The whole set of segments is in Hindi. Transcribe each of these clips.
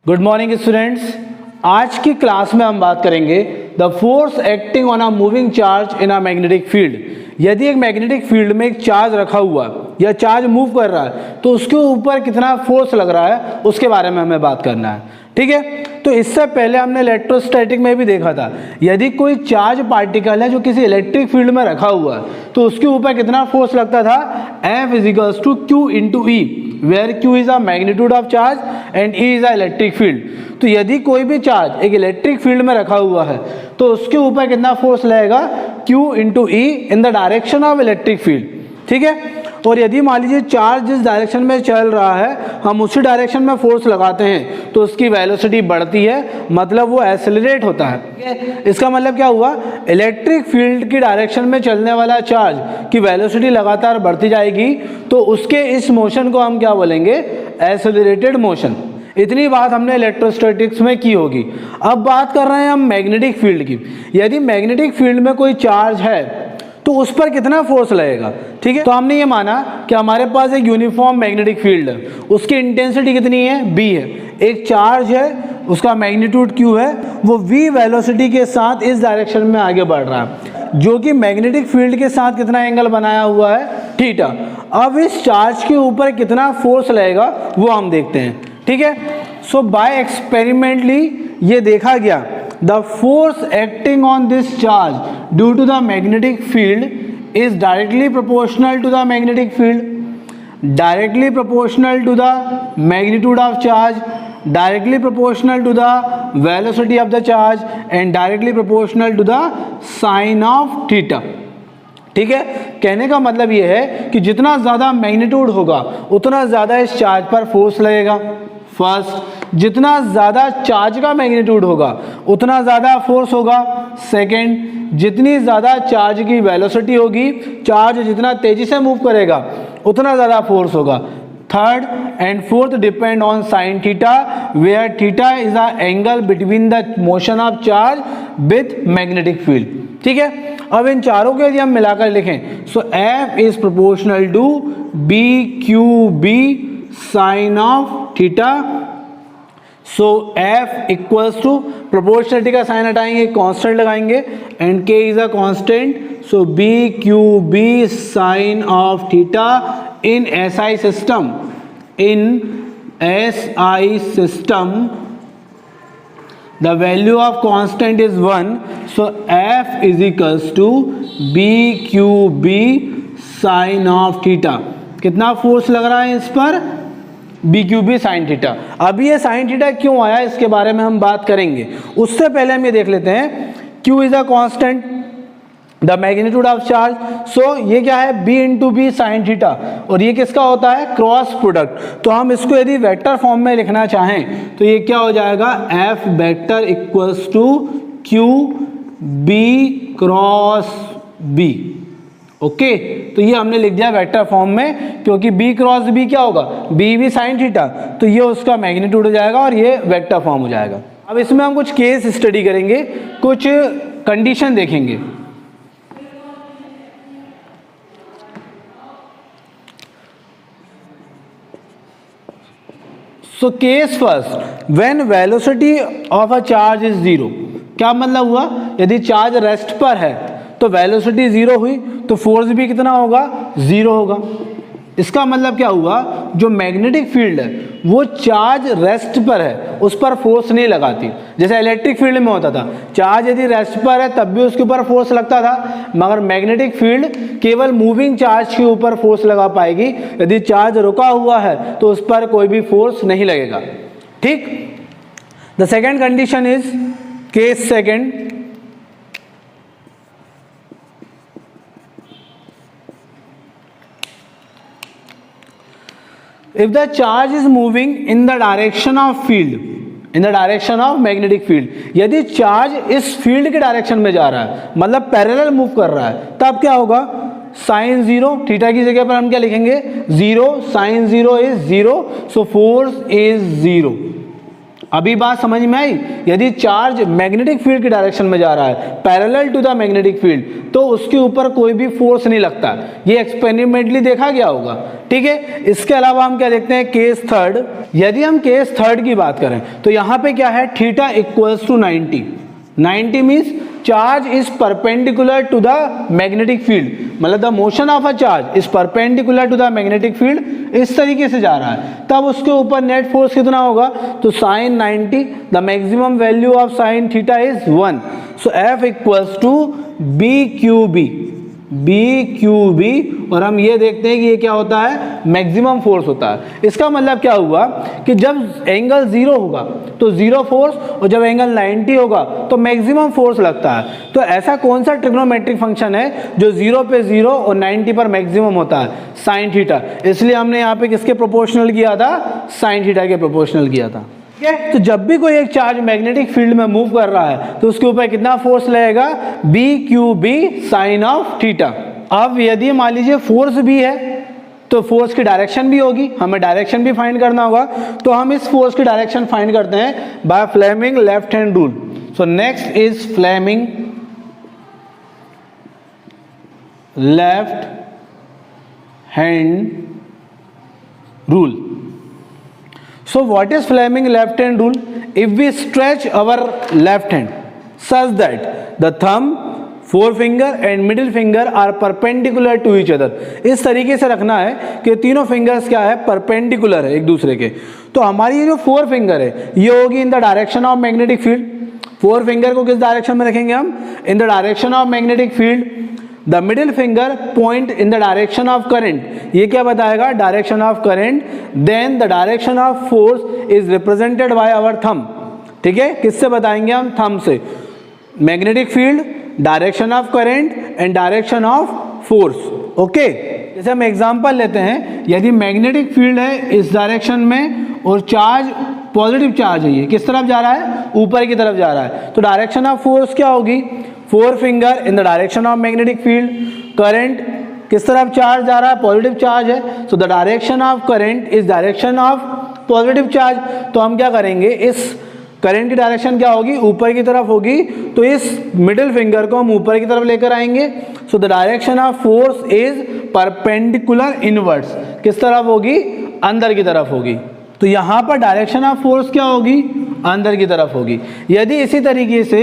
Good morning students. आज की क्लास में हम बात करेंगे the force acting on a moving charge in a magnetic field. यदि एक मैग्नेटिक फील्ड में एक चार्ज रखा हुआ या चार्ज मूव कर रहा है तो उसके ऊपर कितना फोर्स लग रहा है उसके बारे में हमें बात करना है। ठीक है, तो इससे पहले हमने इलेक्ट्रोस्टैटिक में भी देखा था, यदि कोई चार्ज पार्टिकल है जो किसी इलेक्ट्रिक फील्ड में रखा हुआ है तो उसके ऊपर कितना फोर्स लगता था, F equals to Q into E, where Q is a magnitude of charge and E is a electric field. तो यदि कोई भी चार्ज एक इलेक्ट्रिक फील्ड में रखा हुआ है तो उसके ऊपर कितना फोर्स लगेगा, Q into E in the direction of electric field. ठीक है, और यदि मान लीजिए चार्ज जिस डायरेक्शन में चल रहा है हम उसी डायरेक्शन में फोर्स लगाते हैं तो उसकी वेलोसिटी बढ़ती है, मतलब वो एक्सेलरेट होता है। ठीक है, इसका मतलब क्या हुआ, इलेक्ट्रिक फील्ड की डायरेक्शन में चलने वाला चार्ज की वेलोसिटी लगातार बढ़ती जाएगी तो उसके इस मोशन को हम क्या बोलेंगे, एक्सेलरेटेड मोशन। इतनी बात हमने इलेक्ट्रोस्टैटिक्स में की होगी। अब बात कर रहे हैं हम मैग्नेटिक फील्ड की। यदि मैग्नेटिक फील्ड में कोई चार्ज है तो उस पर कितना फोर्स लगेगा। ठीक है, तो हमने ये माना कि हमारे पास एक यूनिफॉर्म मैग्नेटिक फील्ड है, उसकी इंटेंसिटी कितनी है, b है। एक चार्ज है, उसका मैग्नीट्यूड q है, वो v वेलोसिटी के साथ इस डायरेक्शन में आगे बढ़ रहा है, जो कि मैग्नेटिक फील्ड के साथ कितना एंगल बनाया हुआ है, थीटा। अब इस चार्ज के ऊपर कितना फोर्स लगेगा वो हम देखते हैं। ठीक है, सो बाय एक्सपेरिमेंटली ये देखा गया, the force acting on this charge due to the magnetic field is directly proportional to the magnetic field, directly proportional to the magnitude of charge, directly proportional to the velocity of the charge and directly proportional to the sin of theta। ठीक है, कहने का मतलब ये है कि जितना ज़्यादा मैग्नीट्यूड होगा उतना ज़्यादा इस चार्ज पर फोर्स लगेगा। फर्स्ट, जितना ज़्यादा चार्ज का मैग्नीट्यूड होगा उतना ज़्यादा फोर्स होगा। सेकंड, जितनी ज़्यादा चार्ज की वेलोसिटी होगी, चार्ज जितना तेज़ी से मूव करेगा उतना ज़्यादा फोर्स होगा। Third and fourth depend on sine theta, where theta is the angle between the motion of charge with magnetic field. ठीक है, अब इन चारों को यदि हम मिलाकर लिखें, so F is proportional to BQB sine of theta. So F equals to, proportionality का साइन हटाएंगे, कांस्टेंट लगाएंगे and K is a constant, so BQB sine of theta in SI system. In SI system the value of constant is 1, so F is equals to BQB sin of theta। कितना फोर्स लग रहा है इस पर, BQB sin थीटा। अभी ये sin थीटा क्यों आया इसके बारे में हम बात करेंगे, उससे पहले हम ये देख लेते हैं Q is a constant, the magnitude of charge. So ये क्या है, b into b sine theta, और ये किसका होता है, क्रॉस प्रोडक्ट। तो हम इसको यदि वेक्टर फॉर्म में लिखना चाहें तो ये क्या हो जाएगा, F vector equals to Q B cross B। Okay, तो ये हमने लिख दिया वेक्टर फॉर्म में, क्योंकि B क्रॉस B क्या होगा, B भी साइन थीटा, तो ये उसका मैग्नीट्यूड हो जाएगा और ये वेक्टर फॉर्म हो जाएगा। अब इसमें हम कुछ केस स्टडी करेंगे, कुछ कंडीशन देखेंगे। So case first, when velocity of a charge is zero. क्या मतलब हुआ, यदि चार्ज रेस्ट पर है तो वेलोसिटी जीरो हुई तो फोर्स भी कितना होगा, जीरो होगा। इसका मतलब क्या हुआ, जो मैग्नेटिक फील्ड है वो चार्ज रेस्ट पर है, उस पर फोर्स नहीं लगाती। जैसे इलेक्ट्रिक फील्ड में होता था, चार्ज यदि रेस्ट पर है तब भी उसके ऊपर फोर्स लगता था, मगर मैग्नेटिक फील्ड केवल मूविंग चार्ज के ऊपर फोर्स लगा पाएगी। यदि चार्ज रुका हुआ है तो उस पर कोई भी फोर्स नहीं लगेगा। ठीक, the second condition is, case second, if the charge is moving in the direction of field, in the direction of magnetic field, यदि चार्ज इस फील्ड के डायरेक्शन में जा रहा है, मतलब पैरेलल मूव कर रहा है, तब क्या होगा, साइन जीरो, थीटा की जगह पर हम क्या लिखेंगे, zero, sine zero is zero, so force is zero. अभी बात समझ में आई? यदि चार्ज मैग्नेटिक फील्ड की डायरेक्शन में जा रहा है parallel to the magnetic field, तो उसके ऊपर कोई भी फोर्स नहीं लगता। ये एक्सपेरिमेंटली देखा गया होगा, ठीक है। इसके अलावा हम क्या देखते हैं, केस थर्ड। यदि हम केस थर्ड की बात करें तो यहाँ पे क्या है, theta equals to 90। 90 means charge is perpendicular to the magnetic field, मतलब the motion of a charge is perpendicular to the magnetic field, इस तरीके से जा रहा है। तब उसके ऊपर नेट फोर्स कितना होगा, तो sine 90, the maximum value of sine theta is 1। So F equals to BQB, और हम ये देखते हैं कि ये क्या होता है, मैक्सिमम फोर्स होता है। इसका मतलब क्या हुआ कि जब एंगल 0 होगा तो 0 फोर्स, और जब एंगल 90 होगा तो मैक्सिमम फोर्स लगता है। तो ऐसा कौन सा ट्रिग्नोमेट्रिक फंक्शन है जो 0 पे 0 और 90 पर मैक्सिमम होता है, साइन थीटा। इसलिए हमने यहाँ पे किसके प्रोपोर्शनल किया था, साइन थीटा के प्रोपोर्शनल किया था। तो जब भी कोई एक चार्ज मैग्नेटिक फील्ड में मूव कर रहा है तो उसके ऊपर कितना फोर्स लगेगा, BQB साइन ऑफ थीटा। अब यदि मान लीजिए फोर्स भी है तो फोर्स की डायरेक्शन भी होगी, हमें डायरेक्शन भी फाइंड करना होगा। तो हम इस फोर्स की डायरेक्शन फाइंड करते हैं by Fleming left hand rule. So next is Fleming left hand rule. So what is Fleming left hand rule? If we stretch our left hand such that the thumb, forefinger and middle finger are perpendicular to each other, इस तरीके से रखना है कि तीनों फिंगर्स क्या है, परपेंडिकुलर है एक दूसरे के। तो हमारी ये जो फोर फिंगर है ये होगी in the direction of magnetic field. Four finger को किस डायरेक्शन में रखेंगे हम, in the direction of magnetic field. The middle finger point in the direction of current, ये क्या बताएगा, direction of current. Then the direction of force is represented by our thumb, ठीक है। किससे बताएंगे हम, थंब से। Magnetic field, direction of current and direction of force, okay. जैसे हम एग्जांपल लेते हैं, यदि मैग्नेटिक फील्ड है इस डायरेक्शन में और चार्ज पॉजिटिव चार्ज है, ये किस तरफ जा रहा है, ऊपर की तरफ जा रहा है, तो डायरेक्शन ऑफ फोर्स क्या होगी, four finger in the direction of magnetic field. Current किस तरफ चार्ज जा रहा है, पॉजिटिव चार्ज है, so the direction of current is direction of positive charge. तो हम क्या करेंगे, इस करंट की डायरेक्शन क्या होगी, ऊपर की तरफ होगी, तो इस मिडिल फिंगर को हम ऊपर की तरफ लेकर आएंगे। So the direction of force is perpendicular inwards, किस तरफ होगी, अंदर की तरफ होगी। तो यहाँ पर डायरेक्शन ऑफ फोर्स क्या होगी, अंदर की तरफ होगी। यदि इसी तरीके से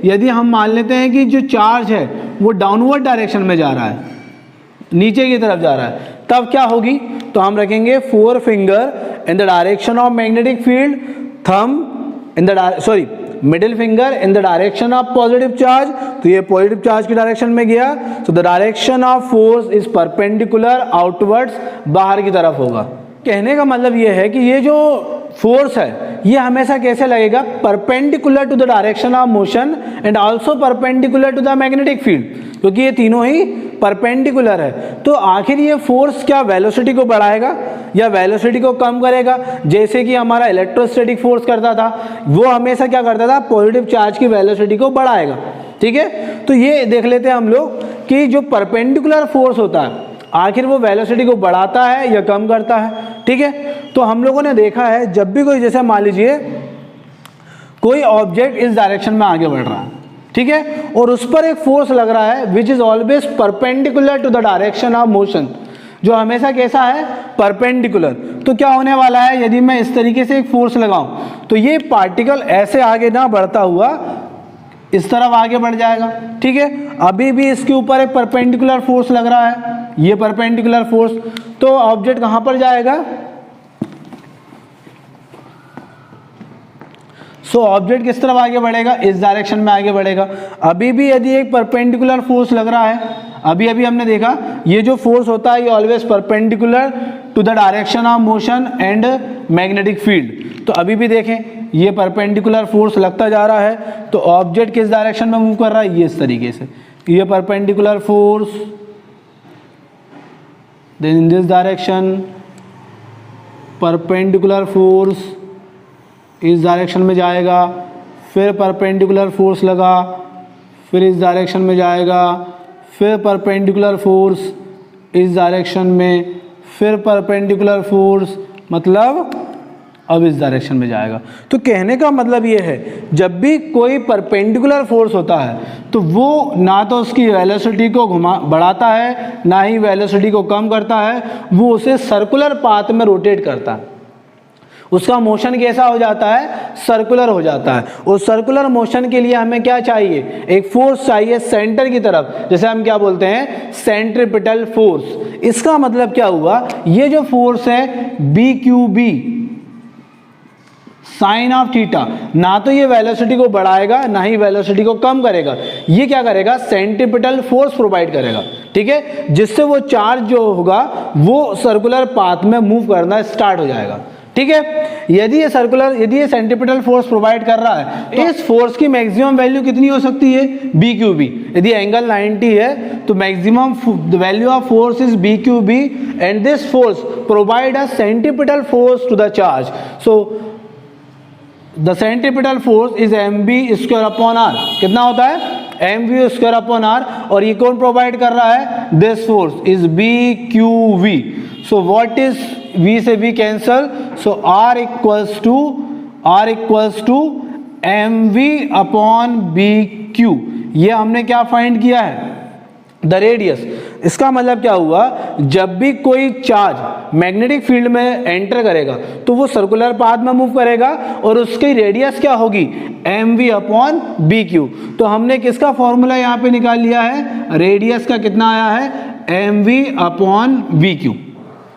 यदि हम मान लेते हैं कि जो चार्ज है वो डाउनवर्ड डायरेक्शन में जा रहा है, नीचे की तरफ जा रहा है, तब क्या होगी, तो हम रखेंगे four finger in the direction of magnetic field, thumb in the middle finger in the direction of positive charge, तो ये पॉजिटिव चार्ज की डायरेक्शन में गया। तो the direction of force is perpendicular outwards, बाहर की तरफ होगा। कहने का मतलब ये है कि ये जो फोर्स है ये हमेशा कैसे लगेगा, perpendicular to the direction of motion and also perpendicular to the magnetic field, क्योंकि ये तीनों ही परपेंडिकुलर है। तो आखिर ये फोर्स क्या वेलोसिटी को बढ़ाएगा या वेलोसिटी को कम करेगा, जैसे कि हमारा इलेक्ट्रोस्टैटिक फोर्स करता था, वो हमेशा क्या करता था, पॉजिटिव चार्ज की वेलोसिटी को बढ़ाएगा, ठीक है। तो ये देख लेते हैं हम लोग कि जो परपेंडिकुलर फोर्स होता है आखिर वो वेलोसिटी को बढ़ाता है या कम करता है, ठीक है। तो हम लोगों ने देखा है जब भी कोई, जैसे मान लीजिए कोई ऑब्जेक्ट इस डायरेक्शन में आगे बढ़ रहा है, ठीक है, और उस पर एक फोर्स लग रहा है which is always perpendicular to the direction of motion, जो हमेशा कैसा है, परपेंडिकुलर। तो क्या होने वाला है, यदि मैं इस तरीके से एक फोर्स लगाऊं तो ये पार्टिकल ऐसे आगे ना बढ़ता हुआ इस तरफ आगे बढ़ जाएगा, ठीक है। अभी भी इसके ऊपर एक परपेंडिकुलर फोर्स लग रहा है, ये परपेंडिकुलर फोर्स, तो ऑब्जेक्ट कहां पर जाएगा, सो ऑब्जेक्ट किस तरफ आगे बढ़ेगा, इस डायरेक्शन में आगे बढ़ेगा। अभी भी यदि एक परपेंडिकुलर फोर्स लग रहा है, अभी हमने देखा ये जो फोर्स होता है ये always perpendicular to the direction of motion and magnetic field. तो अभी भी देखें ये परपेंडिकुलर फोर्स लगता जा रहा है, तो ऑब्जेक्ट किस डायरेक्शन में मूव कर रहा है, ये इस तरीके से, ये perpendicular force, then in this direction perpendicular force इस डायरेक्शन में जाएगा, फिर परपेंडिकुलर फोर्स लगा, फिर इस डायरेक्शन में जाएगा, फिर परपेंडिकुलर फोर्स इस डायरेक्शन में, फिर परपेंडिकुलर फोर्स, मतलब अब इस डायरेक्शन में जाएगा। तो कहने का मतलब ये है, जब भी कोई परपेंडिकुलर फोर्स होता है तो वो ना तो उसकी वेलोसिटी को बढ़ाता है ना ही वेलोसिटी को कम करता है, वो उसे सर्कुलर पाथ में रोटेट करता है। उसका मोशन कैसा हो जाता है, सर्कुलर हो जाता है। उस सर्कुलर मोशन के लिए हमें क्या चाहिए, एक फोर्स चाहिए सेंटर की तरफ, जैसे हम क्या बोलते हैं, सेंट्रीपिटल फोर्स। इसका मतलब क्या हुआ, ये जो फोर्स है B Q B sine of theta, ना तो ये वेलोसिटी को बढ़ाएगा ना ही वेलोसिटी को कम करेगा, ये क्या करेगा, सेंट्रीपिटल फोर्स प्रोवाइड करेगा, ठीक है, जिससे वो चार्ज जो होगा वो सर्कुलर पाथ में मूव करना स्टार्ट हो जाएगा, ठीक है। यदि ये सेंट्रीपिटल फोर्स प्रोवाइड कर रहा है तो इस फोर्स की मैक्सिमम वैल्यू कितनी हो सकती है, बी क्यू बी। यदि एंगल 90 है तो maximum value of force is B Q B and this force provide a centripetal force to the charge. So the centripetal force is mv square upon r। कितना होता है, mv स्क्वायर अपॉन r, और ये कौन प्रोवाइड कर रहा है, this force is bqv। So what is v से v cancel, so r equals to mv upon bq। ये हमने क्या फाइंड किया है, द रेडियस। इसका मतलब क्या हुआ, जब भी कोई चार्ज मैग्नेटिक फील्ड में एंटर करेगा तो वो सर्कुलर पाथ में मूव करेगा और उसकी रेडियस क्या होगी, mv अपॉन bq। तो हमने किसका फॉर्मूला यहाँ पे निकाल लिया है, रेडियस का कितना आया है, mv अपॉन bq।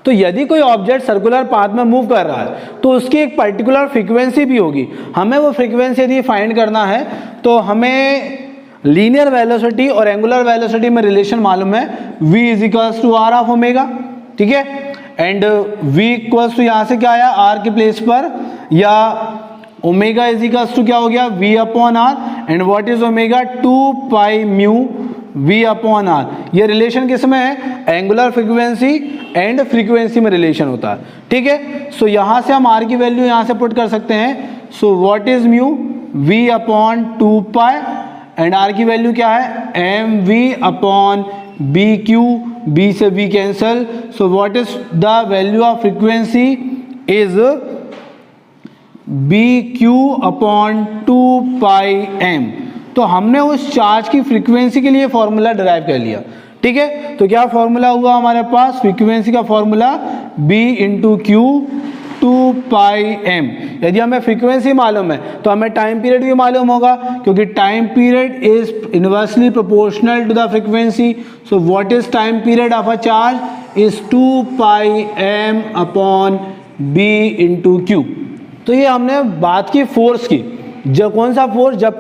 तो यदि कोई ऑब्जेक्ट सर्कुलर पाथ में मूव कर रहा है तो उसकी एक पर्टिकुलर फ्रीक्वेंसी भी होगी। हमें वो फ्रीक्वेंसी यदि फाइंड करना है तो हमें लीनियर वेलोसिटी और एंगुलर वेलोसिटी में रिलेशन मालूम है, v is equals to r of omega, ठीक है, एंड v इक्वल्स टू यहाँ से क्या आया, r की प्लेस पर, या ओमेगा इज इक्वल्स टू क्या हो गया, v upon r, and what is omega, 2 pi mu v upon r। ये रिलेशन किस में है, एंगुलर फ्रीक्वेंसी एंड फ्रीक्वेंसी में रिलेशन होता है, ठीक है। सो यहाँ से हम r की वैल्यू यहाँ से पुट कर सकते हैं। सो what is mu, v upon 2 pi, and r की वैल्यू क्या है, mv अपॉन bq, b से v cancel. So what is the value of frequency is bq upon 2 pi m। तो हमने उस चार्ज की फ्रीक्वेंसी के लिए फॉर्मूला डिराइव कर लिया, ठीक है। तो क्या फॉर्मूला हुआ हमारे पास, फ्रीक्वेंसी का formula b into Q 2 pi m। यदि हमें फ्रीक्वेंसी मालूम है तो हमें टाइम पीरियड भी मालूम होगा, क्योंकि time period is inversely proportional to the frequency. So what is time period of a charge is 2 pi m upon b into q. तो ये हमने बात की फोर्स की। जब कौन सा फोर्स, जब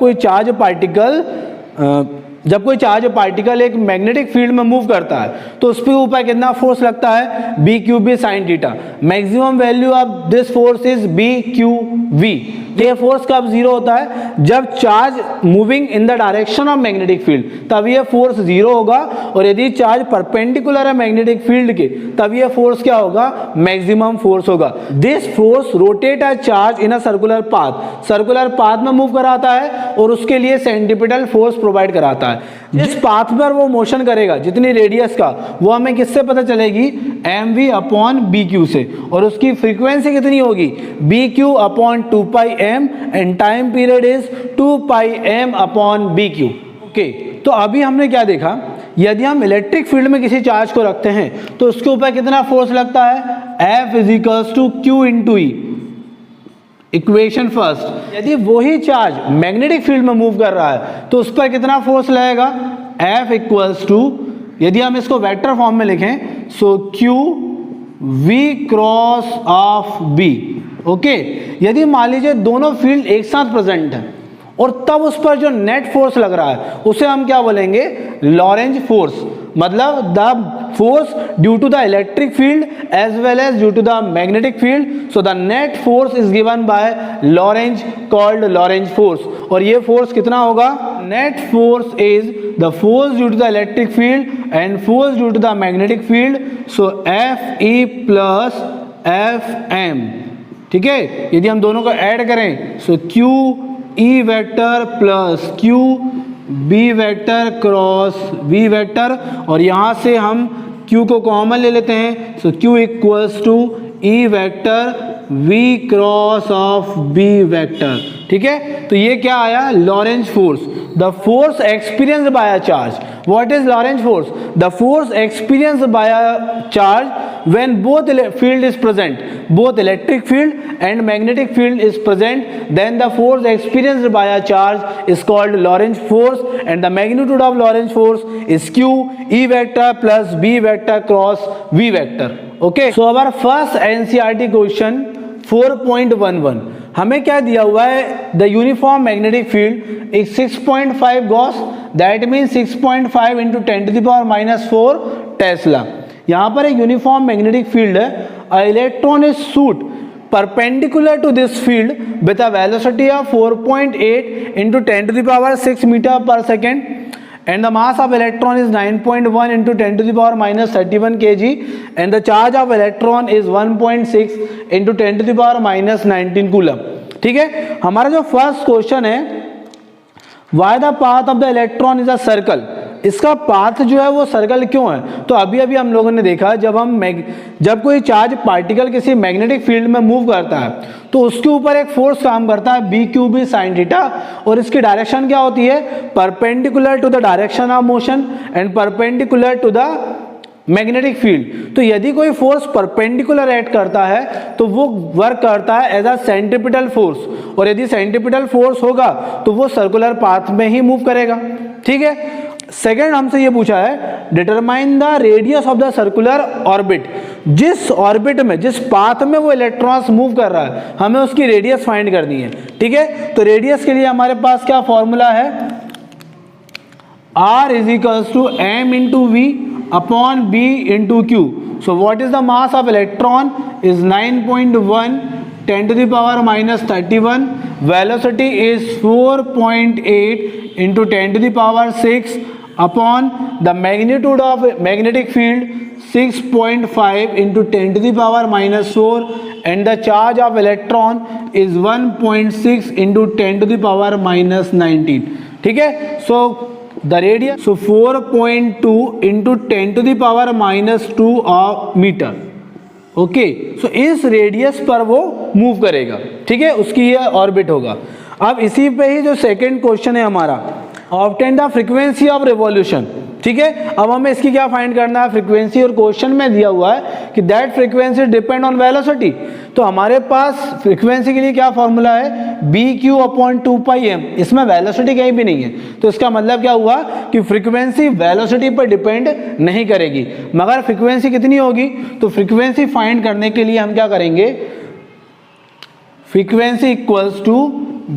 कोई पार्टिकल एक मैग्नेटिक फील्ड में मूव करता है तो उस पे ऊपर कितना फोर्स लगता है, B Q B sine theta. Maximum value of this force is B Q V. ये फोर्स कब जीरो होता है, जब charge moving in the direction of magnetic field, तब ये फोर्स जीरो होगा, और यदि चार्ज परपेंडिकुलर है मैग्नेटिक फील्ड के तब ये फोर्स क्या होगा, मैक्सिमम फोर्स होगा। This force rotate a charge in a circular path, circular path में मूव कराता है और उसके लिए सेंट्रीपिटल फोर्स प्रोवाइड कराता है। जिस पाथ पर वो मोशन करेगा, जितनी रेडियस का, वो हमें किससे पता चलेगी, mv अपॉन bq से, और उसकी फ्रीक्वेंसी कितनी होगी, bq upon 2 pi m, and time period is 2 pi m upon bq। Okay, तो अभी हमने क्या देखा, यदि हम इलेक्ट्रिक फील्ड में किसी चार्ज को रखते हैं तो उसके ऊपर कितना फोर्स लगता है, F is equals to Q into E. Equation first, यदि वही चार्ज मैग्नेटिक फील्ड में मूव कर रहा है तो उस पर कितना फोर्स लगेगा, F इक्वल्स टू, यदि हम इसको वेक्टर फॉर्म में लिखें, सो Q V cross of B। Okay, यदि मान लीजिए दोनों फील्ड एक साथ प्रेजेंट है और तब उस पर जो नेट फोर्स लग रहा है उसे हम क्या बोलेंगे, लॉरेंज फोर्स, मतलब the force due to the electric field as well as due to the magnetic field. So the net force is given by Lorentz, called Lorentz force. और ये फोर्स कितना होगा, net force is the force due to the electric field and force due to the magnetic field. So F E plus F M, ठीक है। यदि हम दोनों को ऐड करें, सो Q E vector plus Q B vector cross V vector, और यहाँ से हम q को कॉमन ले लेते हैं। So q equals to E vector V cross of B vector. ठीक है, तो ये क्या आया, Lorentz force, the force experienced by a charge. What is Lorentz force? The force experienced by a charge when both field is present, both electric field and magnetic field is present, then the force experienced by a charge is called Lorentz force, and the magnitude of Lorentz force is q E vector plus B vector cross V vector. Okay, so our first NCERT question 4.11 हमें क्या दिया हुआ है, the uniform magnetic field is 6.5 Gauss, that mean 6.5 into 10⁻⁴ Tesla. यहाँ पर एक यूनिफॉर्म मैग्नेटिक फील्ड है, a electron is shoot perpendicular to this field with a velocity of 4.8 into 10⁶ meter per second, and the mass of electron is 9.1 into 10⁻31 kg, and the charge of electron is 1.6 into 10⁻19 coulomb. ठीक है, हमारा जो फर्स्ट क्वेश्चन है, why the path of the electron is a circle, इसका पाथ जो है वो सर्कल क्यों है? तो अभी अभी हम लोगों ने देखा, जब कोई चार्ज पार्टिकल किसी मैग्नेटिक फील्ड में मूव करता है तो उसके ऊपर एक फोर्स काम करता है B Q B sine theta, और इसकी डायरेक्शन क्या होती है, perpendicular to the direction of motion and perpendicular to the magnetic field. तो यदि कोई फोर्स परपेंडिकुलर एक्ट करता है तो वो वर्क करता है एज अ सेंट्रीपिटल फोर्स, और यदि सेंट्रीपिटल फोर्स होगा तो वो सर्कुलर पाथ में ही मूव करेगा। ठीक है, सेकेंड हमसे ये पूछा है, determine the radius of the circular orbit. जिस ऑर्बिट में, जिस पाथ में वो इलेक्ट्रॉन्स मूव कर रहा है, हमें उसकी रेडियस फाइंड करनी है। ठीक है, तो रेडियस के लिए हमारे पास क्या फॉर्मूला है, R is equals to m into V upon b into Q. So what is the mass of electron is 9.1 10⁻31, velocity is 4.8 into 10⁶ upon the magnitude of magnetic field 6.5 into 10⁻⁴, and the charge of electron is 1.6 into 10⁻19। ठीक है, so the radius, so 4.2 into 10⁻² of meter। Okay, सो इस रेडियस पर वो मूव करेगा। ठीक है, उसकी ये ऑर्बिट होगा। अब इसी पे ही जो सेकंड क्वेश्चन है हमारा, obtain the frequency of revolution. ठीक है, अब हमें इसकी क्या फाइंड करना है, फ्रीक्वेंसी, और क्वेश्चन में दिया हुआ है कि that frequency depend on velocity. तो हमारे पास फ्रीक्वेंसी के लिए क्या फॉर्मूला है, बी क्यू अपॉन 2πm, इसमें वेलोसिटी कहीं भी नहीं है, तो इसका मतलब क्या हुआ कि फ्रीक्वेंसी वेलोसिटी पर डिपेंड नहीं करेगी। मगर फ्रीक्वेंसी कितनी होगी, तो फ्रीक्वेंसी फाइंड करने के लिए हम क्या करेंगे, frequency equals to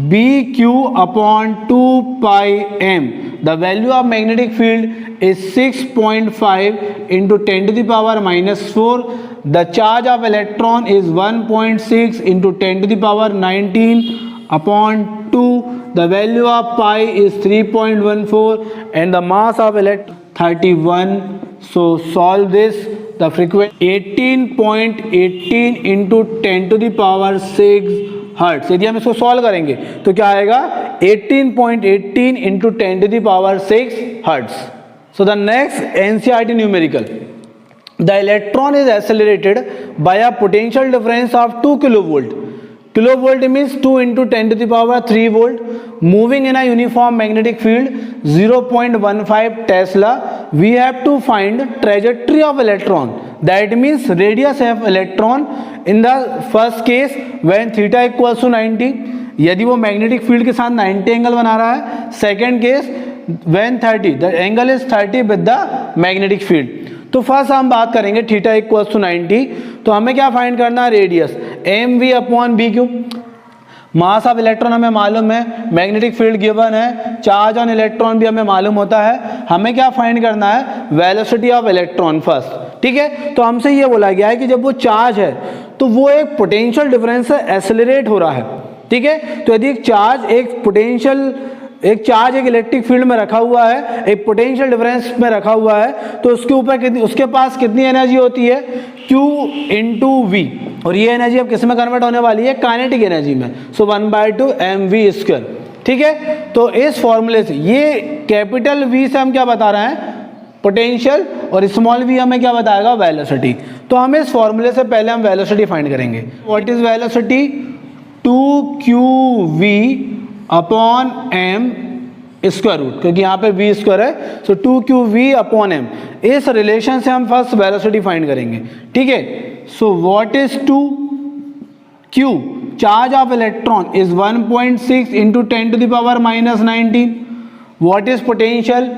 B Q upon 2πm। The value of magnetic field is 6.5 into 10⁻⁴. The charge of electron is 1.6 into 10⁻19 upon 2. The value of pi is 3.14 and the mass of electron 31. So solve this. The frequency 18.18 into 10⁻6 hertz. यदि हम इसको सॉल्व करेंगे तो क्या आएगा, 18.18 into 10⁻6 hertz. So the next NCERT numerical, the electron is accelerated by a potential difference of 2 kilovolt. Kilovolt means 2 into 10⁻³ volt, moving in a uniform magnetic field 0.15 Tesla. We have to find trajectory of electron, that means radius of electron in the first case when theta equals to 90, यदि वो मैग्नेटिक फील्ड के साथ 90 एंगल बना रहा है। Second case when 30, the angle is 30 with the magnetic field। तो फर्स्ट हम बात करेंगे थीटा इक्वल्स टू 90, तो हमें क्या फाइंड करना है, radius M V upon B Q. Mass of electron हमें मालूम है, मैग्नेटिक फील्ड गिवन है, चार्ज ऑन इलेक्ट्रॉन भी हमें मालूम होता है। हमें क्या फाइंड करना है, वेलोसिटी ऑफ इलेक्ट्रॉन फर्स्ट। ठीक है, तो हमसे ये बोला गया है कि जब वो चार्ज है तो वो एक पोटेंशियल डिफरेंस से एक्सेलरेट हो रहा है। ठीक है, तो यदि एक चार्ज एक इलेक्ट्रिक फील्ड में रखा हुआ है, एक पोटेंशियल डिफरेंस में रखा हुआ है, तो उसके ऊपर उसके पास कितनी एनर्जी होती है, Q इंटू वी, और ये एनर्जी अब किस में कन्वर्ट होने वाली है, काइनेटिक एनर्जी में। सो 1/2 mv²। ठीक है, तो इस फॉर्मूले से, ये कैपिटल V से हम क्या बता रहे हैं, पोटेंशियल, और स्मॉल v हमें क्या बताएगा, वेलोसिटी। तो हम इस फॉर्मूले से पहले हम वेलोसिटी फाइंड करेंगे। What is velocity? 2qv upon m square root, क्योंकि यहाँ पे v स्क्वायर है, सो 2qv अपॉन m। इस रिलेशन से हम फर्स्ट वेलोसिटी फाइंड करेंगे, ठीक है। So what is 2q? Charge of electron is 1.6 into 10 to the power minus 19। What is potential?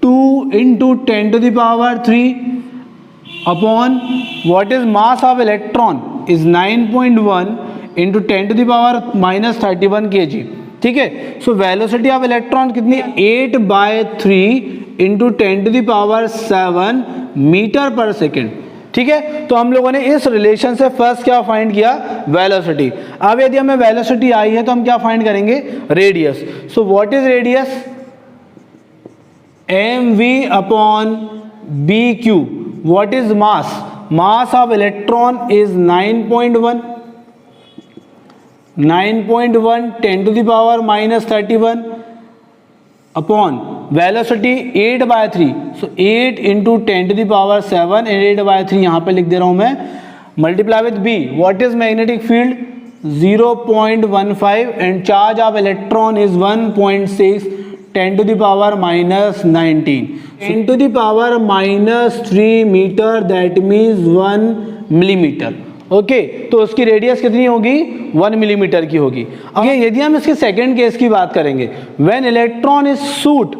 2 into 10 to the power 3 upon what is mass of electron is 9.1 into 10 to the power minus 31 kg, ठीक है। सो वेलोसिटी ऑफ इलेक्ट्रॉन कितनी? 8/3 into 10 to the power 7 metre पर सेकेंड, ठीक है। तो हम लोगों ने इस रिलेशन से फर्स्ट क्या फाइंड किया? वेलोसिटी। अब यदि हमें वेलोसिटी आई है तो हम क्या फाइंड करेंगे? Radius. So what is radius? mv upon bq। What is mass? Mass of electron is 9.1 10 to the power minus 31 upon velocity 8/3, so 8 into 10 to the power 7 and 8/3 यहाँ पे लिख दे रहा हूँ मैं, multiply with b। What is magnetic field? 0.15 and charge of electron is 1.6 10 to the power minus 19 10 to the power minus 3 metre, that means 1 millimetre, okay. तो उसकी रेडियस कितनी होगी? 1 मिलीमीटर की होगी। अब यदि हम इसके सेकंड केस की बात करेंगे, when electron is shoot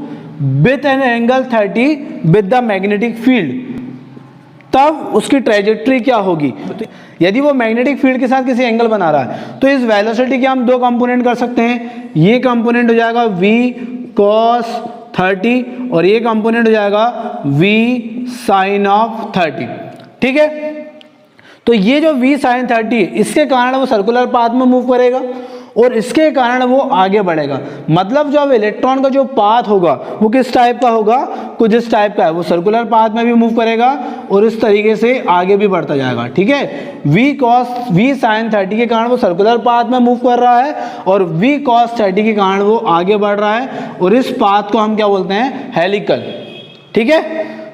with an angle 30 with the magnetic field, तब उसकी ट्रेजेक्ट्री क्या होगी? यदि वो मैग्नेटिक फील्ड के साथ किसी एंगल बना रहा है तो इस वेलोसिटी के हम दो कंपोनेंट कर सकते हैं। ये कंपोनेंट हो जाएगा v cos 30 और ये कंपोनेंट हो जाएगा v sin ऑफ 30, ठीक है। तो ये जो v sin 30 है, इसके कारण वो सर्कुलर पाथ में मूव करेगा और इसके कारण वो आगे बढ़ेगा। मतलब जो अब इलेक्ट्रॉन का जो पाथ होगा वो किस टाइप का होगा? कुछ इस टाइप का है। वो सर्कुलर पाथ में भी मूव करेगा और इस तरीके से आगे भी बढ़ता जाएगा, ठीक है। v sin 30 के कारण वो सर्कुलर पाथ में मूव कर रहा है और v cos 30 के कारण वो आगे बढ़ रहा है और इस पाथ को हम क्या बोलते हैं? हेलिकल, ठीक है।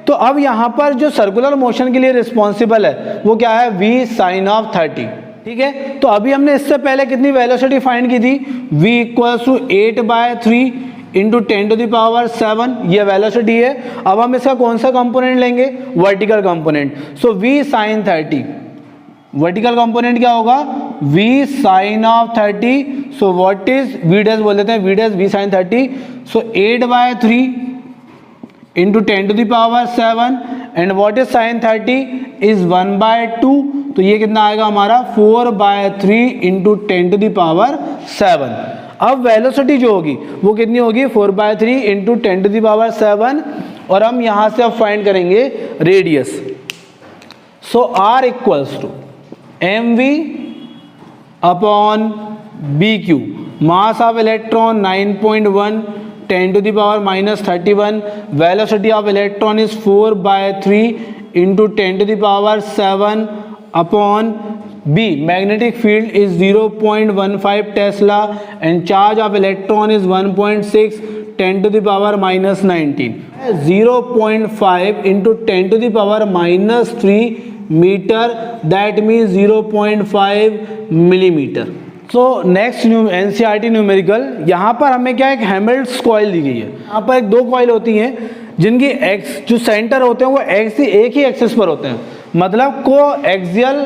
तो अब यहाँ पर जो सर्कुलर मोशन के लिए रिस्पॉन्सिबल है वो क्या है? v sin ऑफ 30, ठीक है। तो अभी हमने इससे पहले कितनी वेलोसिटी फाइंड की थी? v equals to 8/3 into 10 to the power 7, ये वेलोसिटी है। अब हम इसका कौन सा कंपोनेंट लेंगे? Vertical component. So v sin 30, vertical component क्या होगा? v sin of 30। So what is v dash बोल देते हैं, v dash v sin 30। So 8/3 into 10 to the power 7 and what is sin 30 is 1/2। तो ये कितना आएगा हमारा? 4/3 इंटू 10 टू द पावर 7। अब वेलोसिटी जो होगी वो कितनी होगी? 4/3 इंटू 10 टू द पावर 7 और हम यहाँ से अब फाइंड करेंगे radius. So r equals to mv upon bq। Mass of electron 9.1 10 to the power minus 31, velocity of electron is 4/3 into 10 to the power 7 upon b, magnetic field is 0.15 Tesla and charge of electron is 1.6 10 to the power minus 19, 0.5 into 10 to the power minus 3 meter, that means 0.5 millimeter। So next NCERT numerical, यहाँ पर हमें क्या एक हेमल्ट्स कॉइल दी गई है। यहाँ पर एक दो कॉइल होती हैं जिनकी एक्स जो सेंटर होते हैं वो एक ही एक्सिस पर होते हैं, मतलब को एक्सियल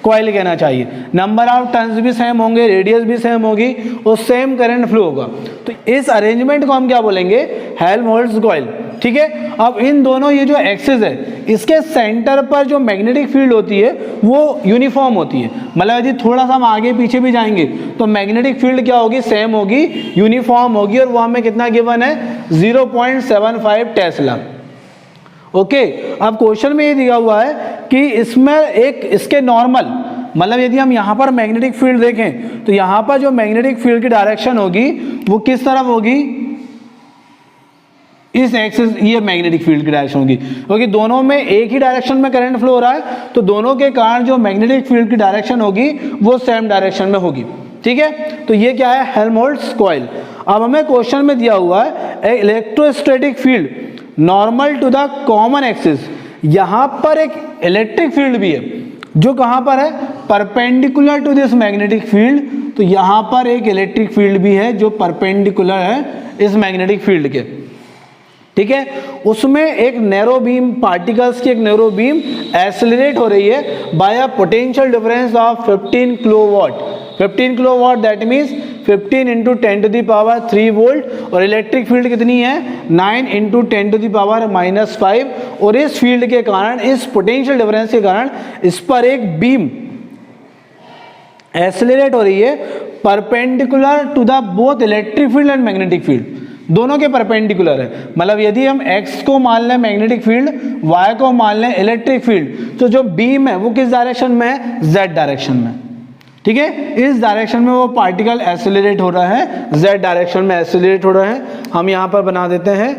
कॉइल कहना चाहिए। नंबर ऑफ टर्न्स भी सेम होंगे, रेडियस भी सेम होगी और सेम करंट फ्लो होगा। तो इस अरेंजमेंट को हम क्या बोलेंगे? हेल्महोल्ट्ज कॉइल, ठीक है। अब इन दोनों ये जो एक्सिस है इसके सेंटर पर जो मैग्नेटिक फील्ड होती है वो यूनिफॉर्म होती है। मतलब यदि थोड़ा सा हम आगे पीछे भी जाएंगे तो मैग्नेटिक फील्ड क्या होगी? सेम होगी, यूनिफॉर्म होगी और वो हमें कितना गिवन है? 0.75 टेस्ला, ओके। अब क्वेश्चन में ये दिया हुआ है कि इसमें एक इसके नॉर्मल, मतलब यदि हम यहाँ पर मैग्नेटिक फील्ड देखें तो यहाँ पर जो मैग्नेटिक फील्ड की डायरेक्शन होगी वो किस तरफ होगी? इस एक्सिस, ये मैग्नेटिक फील्ड की डायरेक्शन होगी, क्योंकि दोनों में एक ही डायरेक्शन में करंट फ्लो हो रहा है तो दोनों के कारण जो मैग्नेटिक फील्ड की डायरेक्शन होगी वो सेम डायरेक्शन में होगी, ठीक है। तो ये क्या है? Helmholtz coil. अब हमें क्वेश्चन में दिया हुआ है electrostatic field normal to the common axis यहाँ पर एक इलेक्ट्रिक फील्ड भी है जो कहाँ पर है, perpendicular to this magnetic field. तो यहाँ पर एक इलेक्ट्रिक फील्ड भी है जो परपेंडिकुलर है इस मैग्नेटिक फील्ड के, ठीक है। उसमें एक नैरो बीम पार्टिकल्स की एक नैरो बीम एक्सेलरेट हो रही है by a potential difference of 15 kilowatt. 15 kilowatt that means 15 into 10 to the power 3 volt, और इलेक्ट्रिक फील्ड कितनी है 9 इंटू 10 टू द पावर -5। और इस फील्ड के कारण, इस पोटेंशियल डिफरेंस के कारण इस पर एक बीम एक्सेलरेट हो रही है perpendicular to the both electric field and magnetic field, दोनों के परपेंडिकुलर है। मतलब यदि हम x को मान लें मैग्नेटिक फील्ड, y को मान लें इलेक्ट्रिक फील्ड, तो जो बीम है वो किस डायरेक्शन में है, z डायरेक्शन में, ठीक है। इस डायरेक्शन में वो पार्टिकल एक्सेलरेट हो रहा है, z डायरेक्शन में एक्सेलरेट हो रहा है। हम यहाँ पर बना देते हैं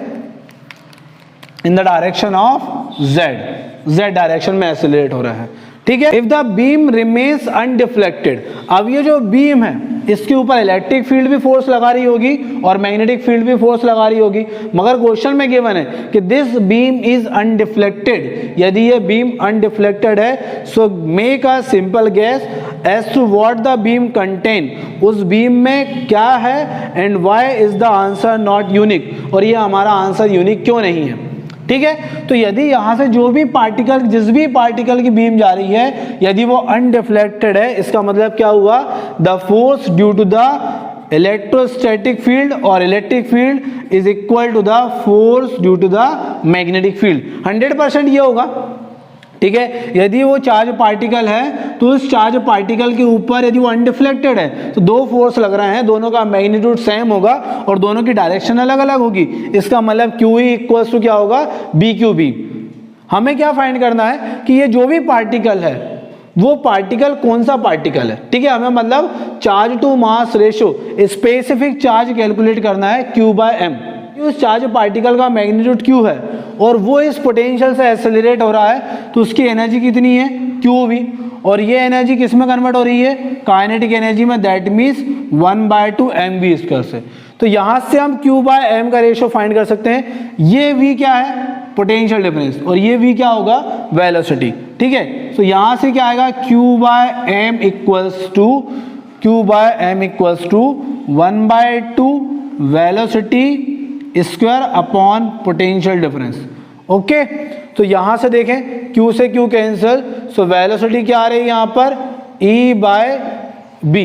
इन the direction of z direction में एक्सेलरेट हो रहा है, ठीक है। If the beam remains undeflected, अब ये जो बीम है इसके ऊपर इलेक्ट्रिक फील्ड भी फोर्स लगा रही होगी और मैग्नेटिक फील्ड भी फोर्स लगा रही होगी, मगर क्वेश्चन में गिवन है कि दिस बीम इज अनडिफ्लेक्टेड। यदि ये बीम अनडिफ्लेक्टेड है, so make a simple guess as to what the beam contain, उस बीम में क्या है, and why is the answer not unique, और ये हमारा आंसर यूनिक क्यों नहीं है, ठीक है। तो यदि यहाँ से जो भी पार्टिकल, जिस भी पार्टिकल की बीम जा रही है, यदि वो अनडिफ्लेक्टेड है, इसका मतलब क्या हुआ, the force due to the electrostatic field और electric field is equal to the force due to the magnetic field. 100% ये होगा, ठीक है। यदि वो चार्ज पार्टिकल है तो उस चार्ज पार्टिकल के ऊपर यदि वो अनडिफ्लेक्टेड है तो दो फोर्स लग रहे हैं, दोनों का मैग्नीट्यूड सेम होगा और दोनों की डायरेक्शन अलग अलग होगी। इसका मतलब QE इक्वल्स टू क्या होगा, BQB। हमें क्या फाइंड करना है कि ये जो भी पार्टिकल है वो पार्टिकल कौन सा पार्टिकल है, ठीक है। हमें मतलब charge to mass ratio, specific charge calculate करना है Q/m। उस चार्ज पार्टिकल का मैग्नीट्यूड Q है और वो इस पोटेंशियल से एक्सेलरेट हो रहा है, तो उसकी एनर्जी कितनी है, QV। और ये एनर्जी किस में कन्वर्ट हो रही है, काइनेटिक एनर्जी में, दैट मीन्स 1/2 mv² से। तो यहाँ से हम Q/m का रेशियो फाइंड कर सकते हैं। ये V क्या है, पोटेंशियल डिफरेंस, और ये V क्या होगा, वेलोसिटी, ठीक है। तो यहाँ से क्या आएगा, Q/m equals to 1/2 velocity square upon potential difference, okay. तो यहां से देखें Q से Q कैंसिल, सो वेलोसिटी क्या आ रही है यहाँ पर, E/b।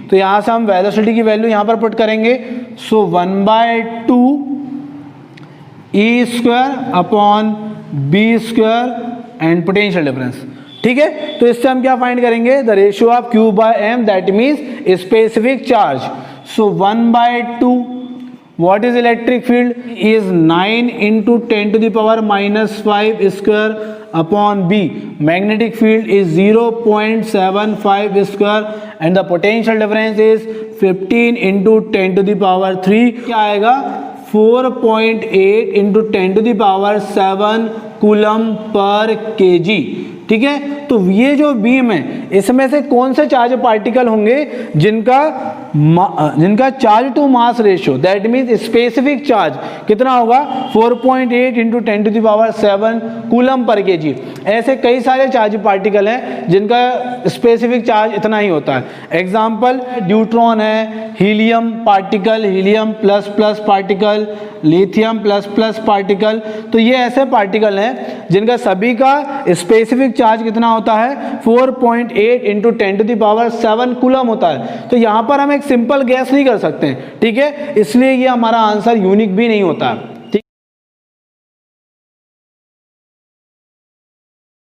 तो यहां से हम वेलोसिटी की वैल्यू यहां पर पुट करेंगे, सो 1/2 E² upon B² and potential difference, ठीक है। तो इससे हम क्या फाइंड करेंगे, the ratio of Q/m that means specific charge. So 1/2 what is electric field is 9 into 10 to the power -5 square upon B. Magnetic field is 0.75 square and the potential difference is 15 into 10 to the power 3। क्या आएगा, 4.8 into 10 to the power 7 coulomb पर kg, ठीक है। तो ये जो बीम है इसमें से कौन से चार्ज पार्टिकल होंगे जिनका charge to mass ratio that means specific charge कितना होगा, 4.8 into 10 to the power 7 coulomb पर kg। ऐसे कई सारे चार्ज पार्टिकल हैं जिनका स्पेसिफिक चार्ज इतना ही होता है। एग्जाम्पल न्यूट्रॉन है, helium particle, helium plus plus particle, lithium plus plus particle. तो ये ऐसे पार्टिकल हैं जिनका सभी का स्पेसिफिक चार्ज कितना होता है, 4.8 into 10 to the power 7 coulomb होता है। तो यहाँ पर हम एक सिंपल गैस नहीं कर सकते, ठीक है, इसलिए ये हमारा आंसर यूनिक भी नहीं होता।